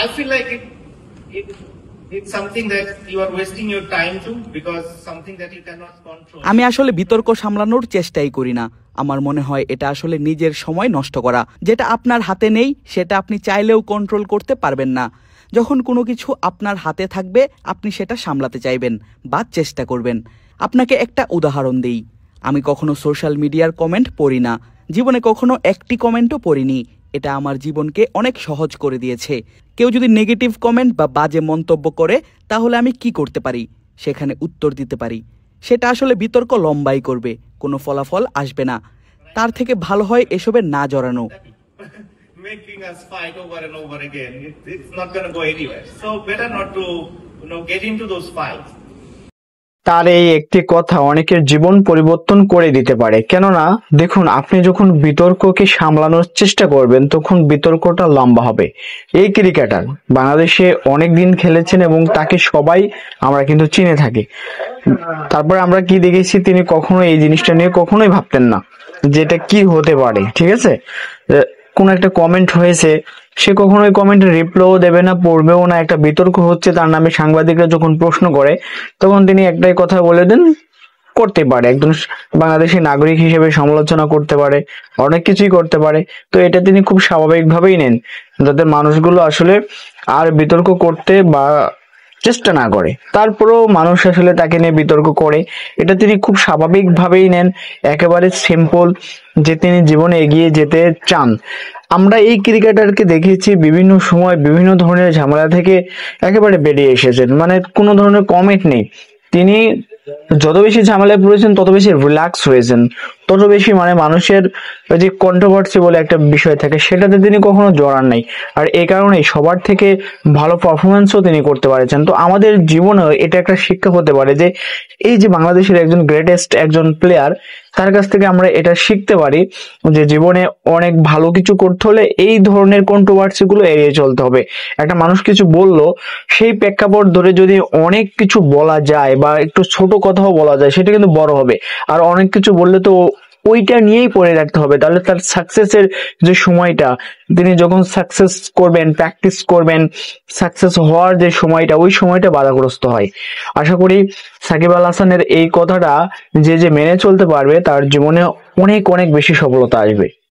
I feel like it it's something that you are wasting your time to, because something that you cannot control. আমি আসলে বিতর্ক সামলানোর চেষ্টাই করি না। আমার মনে হয় এটা আসলে নিজের সময় নষ্ট করা। যেটা আপনার হাতে নেই সেটা আপনি চাইলেও কন্ট্রোল করতে পারবেন না। যখন কোনো কিছু আপনার হাতে থাকবে আপনি সেটা সামলাতে চাইবেন বা চেষ্টা করবেন। আপনাকে একটা উদাহরণ দেই, আমি কখনো সোশ্যাল মিডিয়ার কমেন্ট পড়ি না, জীবনে কখনো একটি কমেন্টও পড়িনি। এটা আমার জীবনকে অনেক সহজ করে দিয়েছে। কেউ যদি নেগেটিভ কমেন্ট বা বাজে মন্তব্য করে তাহলে আমি কি করতে পারি? সেখানে উত্তর দিতে পারি। সেটা আসলে বিতর্ক লম্বাই করবে, কোনো ফলাফল আসবে না। তার থেকে ভালো হয় এসবে না জড়ানো। Making us fight over and over again, it's not going to go anywhere. So better not to get into those fights. তার এই একটি কথা অনেকের জীবন পরিবর্তন করে দিতে পারে। কেননা দেখুন, আপনি যখন বিতর্ককে সামলানোর চেষ্টা করবেন তখন বিতর্কটা লম্বা হবে। এই ক্রিকেটার বাংলাদেশে অনেক দিন খেলেছেন এবং তাকে সবাই আমরা কিন্তু চিনে থাকি। তারপরে আমরা কি দেখেছি, তিনি কখনো এই জিনিসটা নিয়ে কখনোই ভাবতেন না যেটা কি হতে পারে। ঠিক আছে, কোন একটা কমেন্ট হয়েছে, সে কখনোই কমেন্টের রিপ্লাইও দেবে না, পড়বেও না। একটা বিতর্ক হচ্ছে তার নামে, সাংবাদিকরা যখন প্রশ্ন করে তখন তিনি একটাই কথা বলে দেন, করতে পারে একজন বাংলাদেশের নাগরিক হিসেবে সমালোচনা করতে পারে, অনেক কিছুই করতে পারে। তো এটা তিনি খুব স্বাভাবিকভাবেই নেন, যাতে মানুষগুলো আসলে আর বিতর্ক করতে বা চেষ্টা না করে। তারপরেও মানুষ আসলে তাকে নিয়ে বিতর্ক করে, এটা তিনি খুব স্বাভাবিকভাবেই নেন, একেবারে সিম্পল, যে তিনি জীবনে এগিয়ে যেতে চান। আমরা এই ক্রিকেটারকে দেখেছি বিভিন্ন সময় বিভিন্ন ধরনের ঝামেলা থেকে একেবারে বেরিয়ে এসেছেন, মানে কোনো ধরনের কমেন্ট নেই। তিনি যত বেশি ঝামেলায় পড়েছেন তত বেশি রিল্যাক্স হয়েছেন, তত বেশি মানে মানুষের যে কন্ট্রোভার্সি বলে একটা বিষয় থাকে সেটাতে তিনি কখনো জড়ান নাই। আর এই কারণেই সবার থেকে ভালো পারফরমেন্সও তিনি করতে পারেছেন। তো আমাদের জীবনে এটা একটা শিক্ষা হতে পারে যে এই যে বাংলাদেশের একজন গ্রেটেস্ট একজন প্লেয়ার, তার কাছ থেকে আমরা এটা শিখতে পারি যে জীবনে অনেক ভালো কিছু করতে হলে এই ধরনের কন্ট্রোভার্সি গুলো এড়িয়ে চলতে হবে। একটা মানুষ কিছু বললো, সেই প্রেক্ষাপট ধরে যদি অনেক কিছু বলা যায় বা একটু ছোট কথাও বলা যায়, সেটা কিন্তু বড় হবে। আর অনেক কিছু বললে তো ওইটা নিয়েই পড়ে রাখতে হবে, তাহলে তার সাকসেসের যে সময়টা, তিনি যখন সাকসেস করবেন, প্র্যাকটিস করবেন, সাকসেস হওয়ার যে সময়টা, ওই সময়টা বাধাগ্রস্ত হয়। আশা করি সাকিব আল হাসানের এই কথাটা যে মেনে চলতে পারবে তার জীবনে অনেক অনেক বেশি সফলতা আসবে।